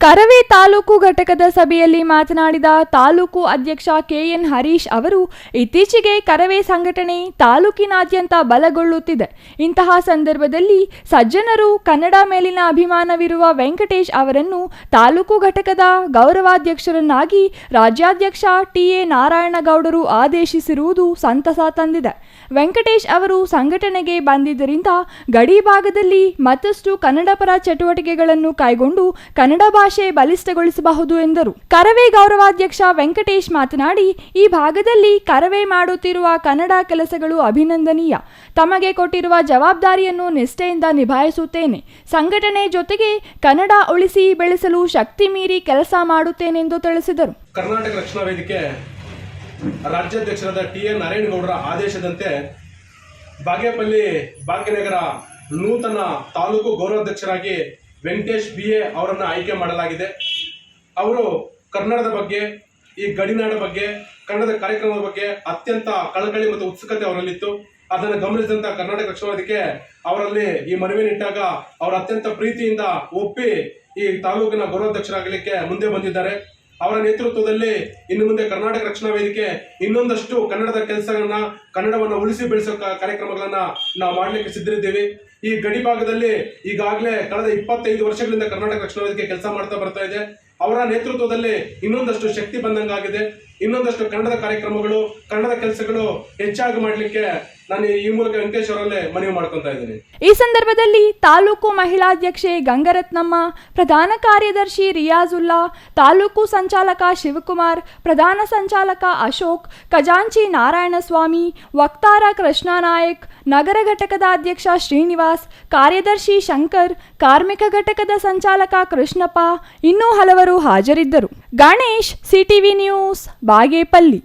ಕರವೇ ತಾಲೂಕು ಘಟಕದ ಸಭೆಯಲ್ಲಿ ಮಾತನಾಡಿದ ತಾಲೂಕು ಅಧ್ಯಕ್ಷ ಕೆಎನ್ ಹರೀಶ್ ಅವರು ಇತ್ತೀಚೆಗೆ ಕರವೇ ಸಂಘಟನೆ ತಾಲೂಕಿನಾದ್ಯಂತ ಬಲಗೊಳ್ಳುತ್ತಿದೆ. ಇಂತಹ ಸಂದರ್ಭದಲ್ಲಿ ಸಜ್ಜನರು ಕನ್ನಡ ಮೇಲಿನ ಅಭಿಮಾನವಿರುವ ವೆಂಕಟೇಶ್ ಅವರನ್ನು ತಾಲೂಕು ಘಟಕದ ಗೌರವಾಧ್ಯಕ್ಷರನ್ನಾಗಿ ರಾಜ್ಯಾಧ್ಯಕ್ಷ ಟಿಎ ನಾರಾಯಣಗೌಡರು ಆದೇಶಿಸಿರುವುದು ಸಂತಸ ತಂದಿದೆ. ವೆಂಕಟೇಶ್ ಅವರು ಸಂಘಟನೆಗೆ ಬಂದಿದ್ದರಿಂದ ಗಡಿ ಭಾಗದಲ್ಲಿ ಮತ್ತಷ್ಟು ಕನ್ನಡ ಪರ ಚಟುವಟಿಕೆಗಳನ್ನು ಕೈಗೊಂಡು ಕನ್ನಡ ಭಾಷೆ ಬಲಿಷ್ಠಗೊಳಿಸಬಹುದು ಎಂದರು. ಕರವೇ ಗೌರವಾಧ್ಯಕ್ಷ ವೆಂಕಟೇಶ್ ಮಾತನಾಡಿ, ಈ ಭಾಗದಲ್ಲಿ ಕರವೇ ಮಾಡುತ್ತಿರುವ ಕನ್ನಡ ಕೆಲಸಗಳು ಅಭಿನಂದನೀಯ. ತಮಗೆ ಕೊಟ್ಟಿರುವ ಜವಾಬ್ದಾರಿಯನ್ನು ನಿಷ್ಠೆಯಿಂದ ನಿಭಾಯಿಸುತ್ತೇನೆ. ಸಂಘಟನೆ ಜೊತೆಗೆ ಕನ್ನಡ ಉಳಿಸಿ ಬೆಳೆಸಲು ಶಕ್ತಿ ಮೀರಿ ಕೆಲಸ ಮಾಡುತ್ತೇನೆಂದು ತಿಳಿಸಿದರು. ಕರ್ನಾಟಕ ರಕ್ಷಣಾ ವೇದಿಕೆ ರಾಜ್ಯಾಧ್ಯಕ್ಷರಾದ ಟಿಎನ್ ನಾರಾಯಣಗೌಡರ ಆದೇಶದಂತೆ ಬಾಗೇಪಲ್ಲಿ ಭಾಗ್ಯನಗರ ನೂತನ ತಾಲೂಕು ಗೌರವಾಧ್ಯಕ್ಷರಾಗಿ ವೆಂಕಟೇಶ್ BA ಅವರನ್ನು ಆಯ್ಕೆ ಮಾಡಲಾಗಿದೆ. ಅವರು ಕನ್ನಡದ ಬಗ್ಗೆ, ಈ ಗಡಿನಾಡ ಬಗ್ಗೆ, ಕನ್ನಡದ ಕಾರ್ಯಕ್ರಮದ ಬಗ್ಗೆ ಅತ್ಯಂತ ಕಳಕಳಿ ಮತ್ತು ಉತ್ಸುಕತೆ ಅವರಲ್ಲಿತ್ತು. ಅದನ್ನು ಗಮನಿಸಿದಂಥ ಕರ್ನಾಟಕ ರಕ್ಷಣಾ ವೇದಿಕೆ ಅವರಲ್ಲಿ ಈ ಮನವಿಯನ್ನಿಟ್ಟಾಗ ಅವರು ಅತ್ಯಂತ ಪ್ರೀತಿಯಿಂದ ಒಪ್ಪಿ ಈ ತಾಲೂಕಿನ ಗೌರವಾಧ್ಯಕ್ಷರಾಗಲಿಕ್ಕೆ ಮುಂದೆ ಬಂದಿದ್ದಾರೆ. ಅವರ ನೇತೃತ್ವದಲ್ಲಿ ಇನ್ನು ಮುಂದೆ ಕರ್ನಾಟಕ ರಕ್ಷಣಾ ವೇದಿಕೆ ಇನ್ನೊಂದಷ್ಟು ಕನ್ನಡದ ಕೆಲಸಗಳನ್ನ, ಕನ್ನಡವನ್ನು ಉಳಿಸಿ ಬೆಳೆಸೋ ಕಾರ್ಯಕ್ರಮಗಳನ್ನ ನಾವು ಮಾಡಲಿಕ್ಕೆ ಸಿದ್ಧರಿದ್ದೇವೆ. ಈ ಗಡಿ ಭಾಗದಲ್ಲಿ ಈಗಾಗಲೇ ಕಳೆದ 25 ವರ್ಷಗಳಿಂದ ಕರ್ನಾಟಕ ರಕ್ಷಣಾ ವೇದಿಕೆ ಕೆಲಸ ಮಾಡ್ತಾ ಬರ್ತಾ ಇದೆ. ಅವರ ನೇತೃತ್ವದಲ್ಲಿ ಇನ್ನೊಂದಷ್ಟು ಶಕ್ತಿ ಬಂದಂಗಾಗಿದೆ. ಇನ್ನೊಂದಷ್ಟು ಕನ್ನಡದ ಕಾರ್ಯಕ್ರಮಗಳು, ಕನ್ನಡದ ಕೆಲಸಗಳು ಹೆಚ್ಚಾಗಿ ಮಾಡಲಿಕ್ಕೆ ನಾನು ಈ ಮೂಲಕ ವೆಂಕಟೇಶ್ ಅವರಲ್ಲೇ ಮನವಿ ಮಾಡ್ಕೊತಾ ಇದ್ದೀನಿ. ಈ ಸಂದರ್ಭದಲ್ಲಿ ತಾಲೂಕು ಮಹಿಳಾಧ್ಯಕ್ಷೆ ಗಂಗರತ್ನಮ್ಮ, ಪ್ರಧಾನ ಕಾರ್ಯದರ್ಶಿ ರಿಯಾಜುಲ್ಲಾ, ತಾಲೂಕು ಸಂಚಾಲಕ ಶಿವಕುಮಾರ್, ಪ್ರಧಾನ ಸಂಚಾಲಕ ಅಶೋಕ್, ಖಜಾಂಚಿ ನಾರಾಯಣಸ್ವಾಮಿ, ವಕ್ತಾರ ಕೃಷ್ಣನಾಯಕ್, ನಗರ ಘಟಕದ ಅಧ್ಯಕ್ಷ ಶ್ರೀನಿವಾಸ್, ಕಾರ್ಯದರ್ಶಿ ಶಂಕರ್, ಕಾರ್ಮಿಕ ಘಟಕದ ಸಂಚಾಲಕ ಕೃಷ್ಣಪ್ಪ ಇನ್ನೂ ಹಲವರು ಹಾಜರಿದ್ದರು. Ganesh, CTV news, Bagepalli.